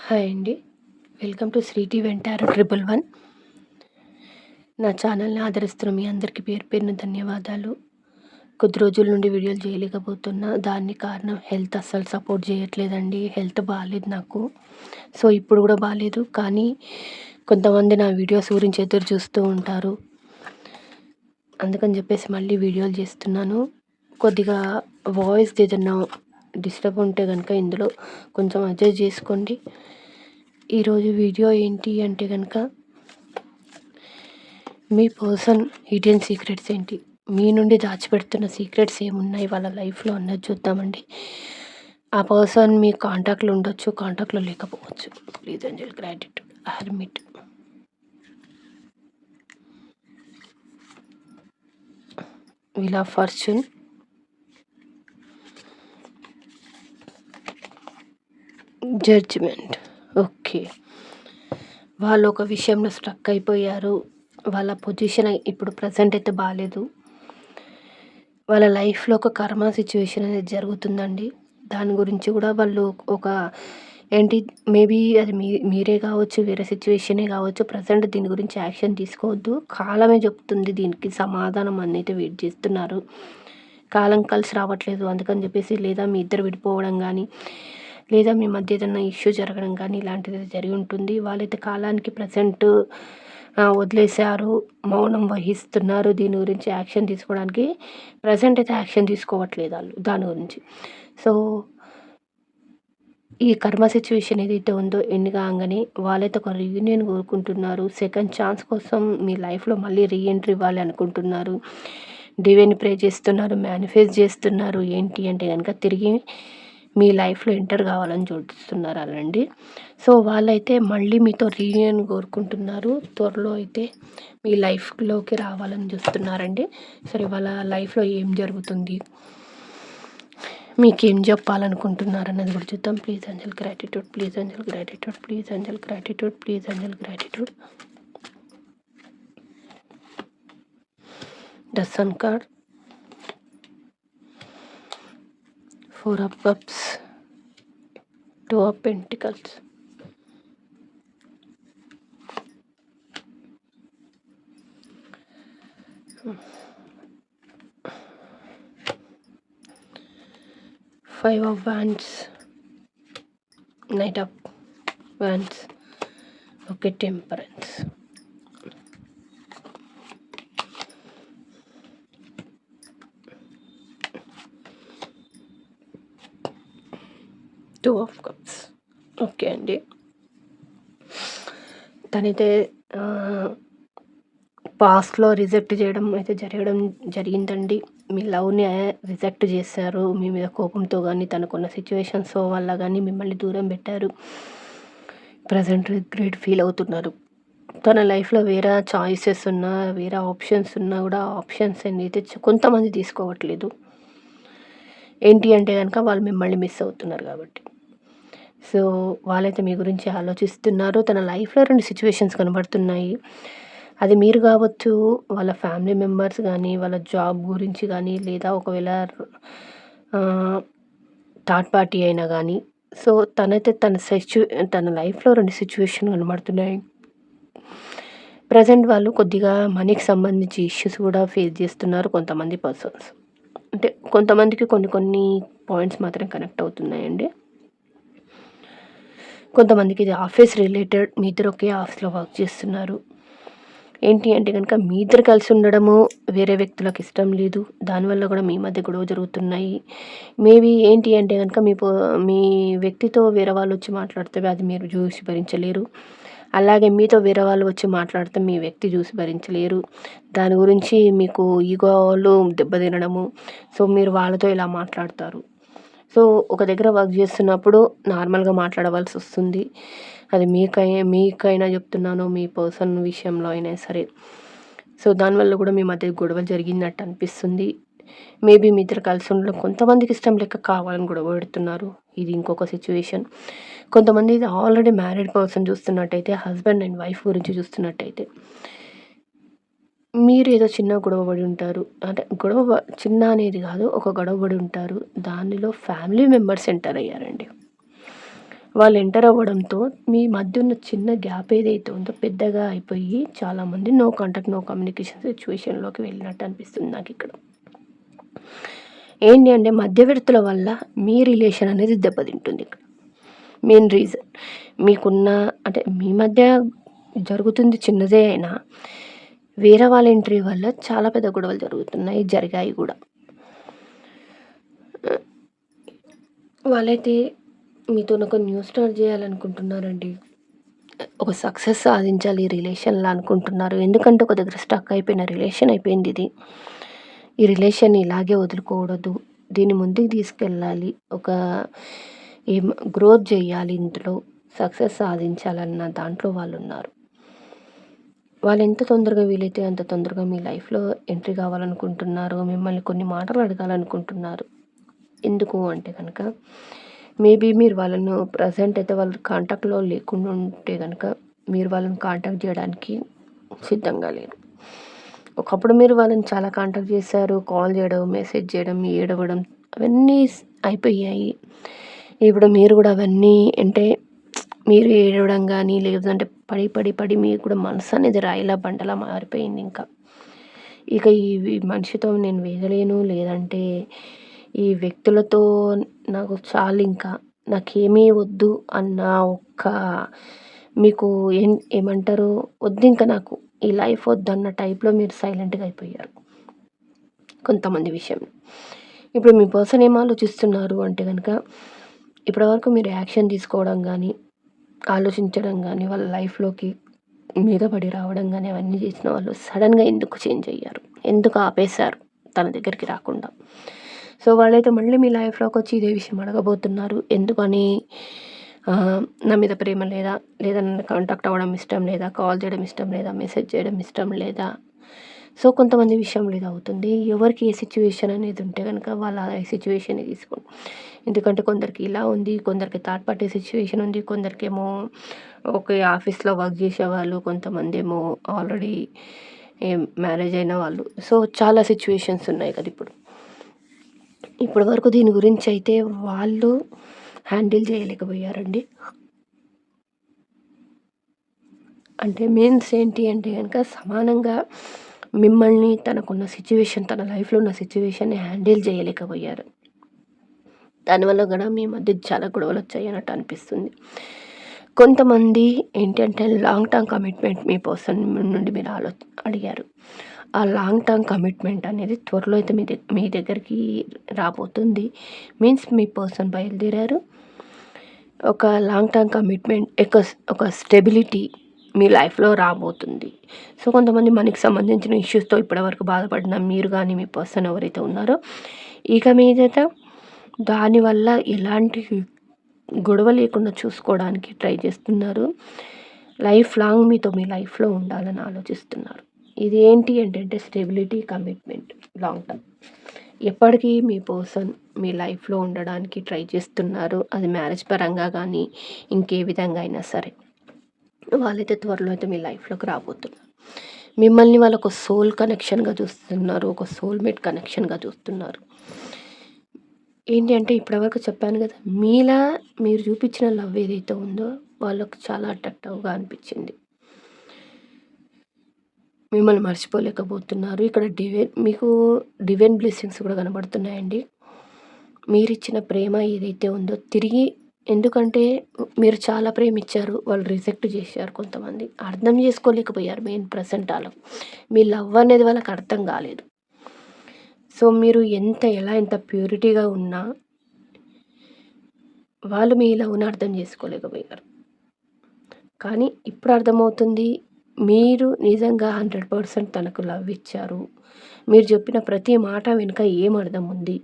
Hi అండి. Welcome to Sri టీ వెంటారు 111. నా ఛానల్‌ని ఆదరిస్తున్న మీ అందరికీ పేరు పేరున ధన్యవాదాలు. కొద్ది రోజుల నుండి వీడియోలు చేయలేకపోతున్నా. దానికి కారణం హెల్త్ అస్సలు సపోర్ట్ చేయట్లేదండి. హెల్త్ బాలేదు నాకు. సో, ఇప్పుడు కూడా బాలేదు. కానీ కొంతమంది నా వీడియోస్ గురించి ఎదురు చూస్తూ ఉంటారు. అందుకని చెప్పేసి మళ్ళీ వీడియోలు చేస్తున్నాను. కొద్దిగా వాయిస్ ఏదన్నా డిస్టర్బ్ ఉంటే గనుక ఇందులో కొంచెం అడ్జస్ట్ చేసుకోండి. ఈరోజు వీడియో ఏంటి అంటే కనుక మీ పర్సన్ హిడెన్ సీక్రెట్స్ ఏంటి, మీ నుండి దాచిపెడుతున్న సీక్రెట్స్ ఏమున్నాయి వాళ్ళ లైఫ్లో అన్నది చూద్దామండి. ఆ పర్సన్ మీ కాంటాక్ట్లో ఉండొచ్చు, కాంటాక్ట్లో లేకపోవచ్చు. Please angel gratitude, hermit, wheel of fortune, judgement. Okay, వాళ్ళు ఒక విషయంలో స్ట్రక్ అయిపోయారు. వాళ్ళ పొజిషన్ ఇప్పుడు ప్రజెంట్ అయితే బాగాలేదు. వాళ్ళ లైఫ్లో ఒక కర్మ సిచ్యువేషన్ అనేది జరుగుతుందండి. దాని గురించి కూడా వాళ్ళు ఒక ఏంటి, మేబీ అది మీరే కావచ్చు, వేరే సిచ్యువేషనే కావచ్చు. ప్రజెంట్ దీని గురించి యాక్షన్ తీసుకోవద్దు. కాలమే చెప్తుంది దీనికి సమాధానం అయితే వెయిట్ చేస్తున్నారు. కాలం కలిసి రావట్లేదు అందుకని చెప్పేసి, లేదా మీ ఇద్దరు విడిపోవడం కానీ, లేదా మీ మధ్య ఏదైనా ఇష్యూ జరగడం కానీ ఇలాంటిది జరిగి ఉంటుంది. వాళ్ళైతే కాలానికి ప్రజెంట్ వదిలేశారు, మౌనం వహిస్తున్నారు. దీని గురించి యాక్షన్ తీసుకోవడానికి ప్రజెంట్ అయితే యాక్షన్ తీసుకోవట్లేదు వాళ్ళు దాని గురించి. సో, ఈ కర్మ సిచ్యువేషన్ ఏదైతే ఉందో ఎండ్ కాగానే వాళ్ళైతే ఒక రీయూనియన్ కోరుకుంటున్నారు. సెకండ్ ఛాన్స్ కోసం మీ లైఫ్లో మళ్ళీ రీఎంట్రీ ఇవ్వాలి అనుకుంటున్నారు. డివైన్ ప్రే చేస్తున్నారు, మేనిఫెస్ట్ చేస్తున్నారు. ఏంటి అంటే కనుక తిరిగి మీ లైఫ్లో ఎంటర్ కావాలని చూస్తున్నారు అలాండి. సో, వాళ్ళైతే మళ్ళీ మీతో రీయూనియన్ కోరుకుంటున్నారు. త్వరలో అయితే మీ లైఫ్లోకి రావాలని చూస్తున్నారండి. సరే, వాళ్ళ లైఫ్లో ఏం జరుగుతుంది, మీకేం చెప్పాలనుకుంటున్నారు అన్నది కూడా చూద్దాం. Please angel gratitude, please angel gratitude, please angel gratitude, please angel gratitude. The sun card, 4 of cups, 2 of pentacles, 5 of wands, knight of wands. Okay, temperance, 2 of cups. Okay అండి, తనైతే పాస్ట్లో రిజెక్ట్ చేయడం అయితే జరిగిందండి. మీ లవ్ని రిజెక్ట్ చేశారు. మీ మీద కోపంతో కానీ, తనకున్న సిచ్యువేషన్స్ వల్ల కానీ మిమ్మల్ని దూరం పెట్టారు. ప్రజెంట్ రిగ్రెట్ ఫీల్ అవుతున్నారు. తన లైఫ్లో వేరే చాయిసెస్ ఉన్నా, వేరే ఆప్షన్స్ ఉన్నా కూడా ఆప్షన్స్ అయితే కొంతమంది తీసుకోవట్లేదు. ఏంటి అంటే కనుక వాళ్ళు మిమ్మల్ని మిస్ అవుతున్నారు కాబట్టి. సో, వాళ్ళైతే మీ గురించి ఆలోచిస్తున్నారు. తన లైఫ్లో 2 సిచ్యువేషన్స్ కనబడుతున్నాయి. అది మీరు కావచ్చు, వాళ్ళ ఫ్యామిలీ మెంబర్స్ కానీ, వాళ్ళ జాబ్ గురించి కానీ, లేదా ఒకవేళ థర్డ్ పార్టీ అయినా కానీ. సో, తనైతే తన లైఫ్లో 2 సిచ్యువేషన్ కనబడుతున్నాయి. ప్రజెంట్ వాళ్ళు కొద్దిగా మనీకి సంబంధించి ఇష్యూస్ కూడా ఫేస్ చేస్తున్నారు కొంతమంది పర్సన్స్. అంటే కొంతమందికి కొన్ని పాయింట్స్ మాత్రం కనెక్ట్ అవుతున్నాయండి. కొంతమందికి ఇది ఆఫీస్ రిలేటెడ్. మీ ఇద్దరు ఒకే ఆఫీస్లో వర్క్ చేస్తున్నారు. ఏంటి అంటే కనుక మీ ఇద్దరు కలిసి ఉండడము వేరే వ్యక్తులకు ఇష్టం లేదు. దానివల్ల కూడా మీ మధ్య గొడవ జరుగుతున్నాయి. మేబీ ఏంటి అంటే కనుక మీ వ్యక్తితో వేరే వాళ్ళు వచ్చి మాట్లాడితే అది మీరు చూసి భరించలేరు. అలాగే మీతో వేరే వాళ్ళు వచ్చి మాట్లాడితే మీ వ్యక్తి చూసి భరించలేరు. దాని గురించి మీకు ఈగోలు దెబ్బతినడము. సో, మీరు వాళ్ళతో ఇలా మాట్లాడతారు. సో, ఒక దగ్గర వర్క్ చేస్తున్నప్పుడు నార్మల్గా మాట్లాడవలసి వస్తుంది. అది మీకైనా చెప్తున్నాను, మీ పర్సన్ విషయంలో అయినా సరే. సో, దానివల్ల కూడా మీ మధ్య గొడవ జరిగినట్టు అనిపిస్తుంది. మేబీ మీ ఇద్దరు కలిసి ఉండడం కొంతమందికి ఇష్టం లేక కావాలని గొడవ పెడుతున్నారు. ఇది ఇంకొక సిచ్యువేషన్. కొంతమంది ఇది ఆల్రెడీ మ్యారీడ్ పర్సన్ చూస్తున్నట్టయితే, హస్బెండ్ అండ్ వైఫ్ గురించి చూస్తున్నట్టయితే, మీరు ఏదో చిన్న గొడవ పడి ఉంటారు. అంటే చిన్న అనేది కాదు, ఒక గొడవ పడి ఉంటారు. దానిలో ఫ్యామిలీ మెంబర్స్ ఎంటర్ అయ్యారండి. వాళ్ళు ఎంటర్ అవ్వడంతో మీ మధ్య ఉన్న చిన్న గ్యాప్ ఏదైతే ఉందో పెద్దగా అయిపోయి చాలామంది నో కాంటాక్ట్, నో కమ్యూనికేషన్ సిచ్యువేషన్‌లోకి వెళ్ళినట్టు అనిపిస్తుంది నాకిక్కడ. ఏంటి అంటే మధ్యవర్తుల వల్ల మీ రిలేషన్ అనేది దెబ్బతింటుంది ఇక్కడ. మెయిన్ రీజన్ మీకున్న అంటే మీ మధ్య జరుగుతుంది చిన్నదే అయినా వేరే వాళ్ళ ఎంట్రీ వల్ల చాలా పెద్ద గొడవలు జరుగుతున్నాయి, జరిగాయి కూడా. వాళ్ళైతే మీతోని ఒక న్యూ స్టార్ట్ చేయాలనుకుంటున్నారండి. ఒక సక్సెస్ సాధించాలి ఈ రిలేషన్‌లో అనుకుంటున్నారు. ఎందుకంటే ఒక దగ్గర స్టక్ అయిపోయిన రిలేషన్ అయిపోయింది ఇది. ఈ రిలేషన్‌ని ఇలాగే వదులుకోకూడదు. దీన్ని ముందుకు తీసుకెళ్ళాలి. ఒక ఏం గ్రోత్ చేయాలి ఇందులో. సక్సెస్ సాధించాలన్న దాంట్లో వాళ్ళున్నారు. వాళ్ళు ఎంత తొందరగా వీలైతే అంత తొందరగా మీ లైఫ్‌లో ఎంట్రీ కావాలనుకుంటున్నారు. మిమ్మల్ని కొన్ని మాటలు అడగాలనుకుంటున్నారు. ఎందుకు అంటే గనక మేబీ మీరు వాళ్ళను ప్రెజెంట్ అయితే వాళ్ళు కాంటాక్ట్‌లో లేకుండా ఉంటే గనక మీరు వాళ్ళని కాంటాక్ట్ చేయడానికి సిద్ధంగా లేరు. ఒకప్పుడు మీరు వాళ్ళని చాలా కాంటాక్ట్ చేశారు. కాల్ చేయడం, మెసేజ్ చేయడం, ఏడవడం అవన్నీ అయిపోయాయి. ఇప్పుడు మీరు కూడా అవన్నీ అంటే మీరు ఏడవడం గానీ, లేదంటే పడి, పడి, పడి మీకు కూడా మనసు అనేది రాయిలా బండలా మారిపోయింది ఇంకా. ఇక ఈ మనిషితో నేను వేగలేను, లేదంటే ఈ వ్యక్తులతో నాకు చాలింకా, నాకేమీ వద్దు అన్న ఒక్క మీకు ఏమంటారు, వద్దింక నాకు ఈ లైఫ్ వద్దన్న టైప్‌లో మీరు సైలెంట్‌గా అయిపోయారు కొంతమంది విషయంలో. ఇప్పుడు మీ పర్సన్ ఏం ఆలోచిస్తున్నారు అంటే గనక, ఇప్పటివరకు మీరు యాక్షన్ తీసుకోవడం గానీ, ఆలోచించడం గానీ, వాళ్ళ లైఫ్‌లోకి మీద పడి రావడం గానీ, అవన్నీ చేసిన వాళ్ళు సడెన్‌గా ఎందుకు చేంజ్ అయ్యారు? ఎందుకు ఆపేశారు తన దగ్గరికి రాకుండా? సో, వాళ్ళైతే మళ్ళీ మీ లైఫ్‌లోకొచ్చి ఇదే విషయం అడగబోతున్నారు. ఎందుకని నా మీద ప్రేమ లేదా? లేదా నన్ను కాంటాక్ట్ అవ్వడం ఇష్టం లేదా? కాల్ చేయడం ఇష్టం లేదా? మెసేజ్ చేయడం ఇష్టం లేదా? సో, కొంతమంది విషయంలో ఇది అవుతుంది. ఎవరికి ఏ సిచ్యువేషన్ అనేది ఉంటే గనక వాళ్ళు ఆ సిచ్యువేషన్‌ని తీసుకోండి. ఎందుకంటే కొందరికి ఇలా ఉంది, కొందరికి థర్డ్ పార్టీ సిచ్యువేషన్ ఉంది, కొందరికేమో ఒకే ఆఫీస్‌లో వర్క్ చేసేవాళ్ళు, కొంతమందేమో ఆల్రెడీ మ్యారేజ్ అయిన వాళ్ళు. సో, చాలా సిచ్యువేషన్స్ ఉన్నాయి కదా ఇప్పుడు. ఇప్పటి వరకు దీని గురించి అయితే వాళ్ళు హ్యాండిల్ చేయలేకపోయారండి. అంటే మీన్స్ ఏంటి అంటే గనక సమానంగా మిమ్మల్ని తనకున్న సిచ్యువేషన్, తన లైఫ్‌లో ఉన్న సిచ్యువేషన్‌ని హ్యాండిల్ చేయలేకపోయారు. దానివల్ల కూడా మీ మధ్య చాలా గొడవలొచ్చాయి అన్నట్టు అనిపిస్తుంది. కొంతమంది ఏంటంటే లాంగ్ టర్మ్ కమిట్మెంట్ మీ పర్సన్ నుండి మీరు అడిగారు. ఆ లాంగ్ టర్మ్ కమిట్మెంట్ అనేది త్వరలో అయితే మీ దగ్గరికి రాబోతుంది. మీన్స్ మీ పర్సన్ బయలుదేరారు. ఒక లాంగ్ టర్మ్ కమిట్మెంట్ ఒక స్టెబిలిటీ మీ లైఫ్‌లో రాబోతుంది. సో, కొంతమంది మనకి సంబంధించిన ఇష్యూస్‌తో ఇప్పటివరకు బాధపడిన మీరు గానీ, మీ పర్సన్ ఎవరైతే ఉన్నారో, ఇక మీదట దానివల్ల ఎలాంటి గొడవ లేకుండా చూసుకోవడానికి ట్రై చేస్తున్నారు. లైఫ్ లాంగ్ మీతో మీ లైఫ్‌లో ఉండాలని ఆలోచిస్తున్నారు. ఇది ఏంటి అంటే స్టెబిలిటీ, కమిట్మెంట్ లాంగ్ టర్మ్. ఎప్పటికీ మీ పర్సన్ మీ లైఫ్‌లో ఉండడానికి ట్రై చేస్తున్నారు. అది మ్యారేజ్ పరంగా కానీ, ఇంకే విధంగా అయినా సరే. వాళ్ళైతే త్వరలో అయితే మీ లైఫ్‌లోకి రాబోతున్నారు. మిమ్మల్ని వాళ్ళు ఒక సోల్ కనెక్షన్‌గా చూస్తున్నారు. ఒక సోల్‌మేట్ కనెక్షన్‌గా చూస్తున్నారు. ఏంటి అంటే ఇప్పటివరకు చెప్పాను కదా! మీలా మీరు చూపించిన లవ్ ఏదైతే ఉందో వాళ్ళకి చాలా అట్రాక్టివ్‌గా అనిపించింది. మిమ్మల్ని మర్చిపోలేకపోతున్నారు. ఇక్కడ మీకు డివైన్ బ్లెస్సింగ్స్ కూడా కనబడుతున్నాయండి. మీరిచ్చిన ప్రేమ ఏదైతే ఉందో తిరిగి, ఎందుకంటే మీరు చాలా ప్రేమిచ్చారు. వాళ్ళు రిజెక్ట్ చేశారు కొంతమంది. అర్థం చేసుకోలేకపోయారు మెయిన్ ప్రెజెంట్ ఆళ్ళు. మీ లవ్ అనేది వాళ్ళకి అర్థం కాలేదు. సో, మీరు ఎంత ప్యూరిటీగా ఉన్నా వాళ్ళు మీ లవ్‌ని అర్థం చేసుకోలేకపోయారు. కానీ ఇప్పుడు అర్థమవుతుంది. మీరు నిజంగా 100% తనకు లవ్ ఇచ్చారు. మీరు చెప్పిన ప్రతి మాట వెనుక ఏం అర్థం ఉంది.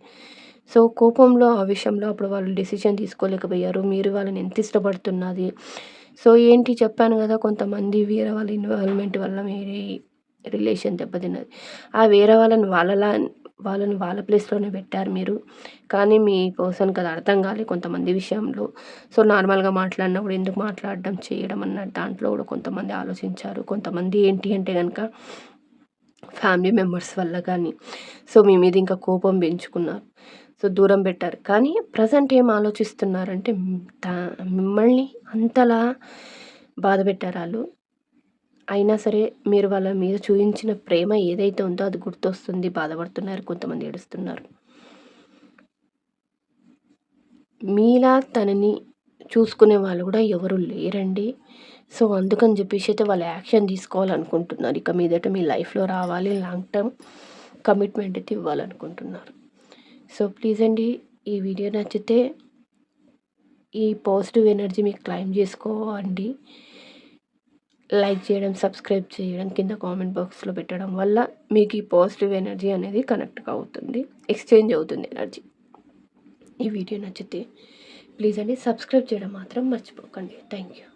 సో, కోపంలో ఆ విషయంలో అప్పుడు వాళ్ళు డెసిషన్ తీసుకోలేకపోయారు. మీరు వాళ్ళని ఎంత ఇష్టపడుతున్నది. సో, ఏంటి చెప్పాను కదా! కొంతమంది వేరే వాళ్ళ ఇన్వాల్వ్‌మెంట్ వల్ల మీ రిలేషన్ దెబ్బతిన్నది. ఆ వేరే వాళ్ళని వాళ్ళ ప్లేస్‌లోనే పెట్టారు మీరు. కానీ మీ పర్సన్‌కి అది అర్థం కాలే కొంతమంది విషయంలో. సో, నార్మల్‌గా మాట్లాడినప్పుడు ఎందుకు మాట్లాడడం, చేయడం అన్న దాంట్లో కూడా కొంతమంది ఆలోచించారు. కొంతమంది ఏంటి అంటే గనక ఫ్యామిలీ మెంబర్స్ వల్ల కానీ, సో, మీ మీద ఇంకా కోపం పెంచుకున్నారు. సో, సో, దూరం పెట్టారు. కానీ ప్రెజెంట్ ఏం ఆలోచిస్తున్నారంటే మిమ్మల్ని అంతలా బాధపెట్టారాళ్ళు. అయినా సరే మీరు వాళ్ళ మీద చూయించిన ప్రేమ ఏదైతే ఉందో అది గుర్తొస్తుంది. బాధపడుతున్నారు. కొంతమంది ఏడుస్తున్నారు. మీలా తనని చూసుకునే వాళ్ళు గూడా ఎవరు లేరండి. సో, అందుకని జెప్పేసి అయితే వాళ్ళు యాక్షన్ తీసుకోవాలనుకుంటున్నారు. ఇక మీదట మీ లైఫ్‌లో రావాలి. లాంగ్ టర్మ్ కమిట్మెంట్ అయితే ఇవ్వాలనుకుంటున్నారు. సో, ప్లీజ్ అండి ఈ వీడియో నచ్చితే ఈ పాజిటివ్ ఎనర్జీ మీకు క్లెయిమ్ చేసుకోండి. లైక్ చేయడం, సబ్స్క్రైబ్ చేయడం, కింద కామెంట్ బాక్స్‌లో పెట్టడం వల్ల మీకు ఈ పాజిటివ్ ఎనర్జీ అనేది కనెక్ట్ అవుతుంది. ఎక్స్‌చేంజ్ అవుతుంది ఎనర్జీ. ఈ వీడియో నచ్చితే ప్లీజ్ అండి సబ్స్క్రైబ్ చేయడం మాత్రం మర్చిపోకండి. Thank you.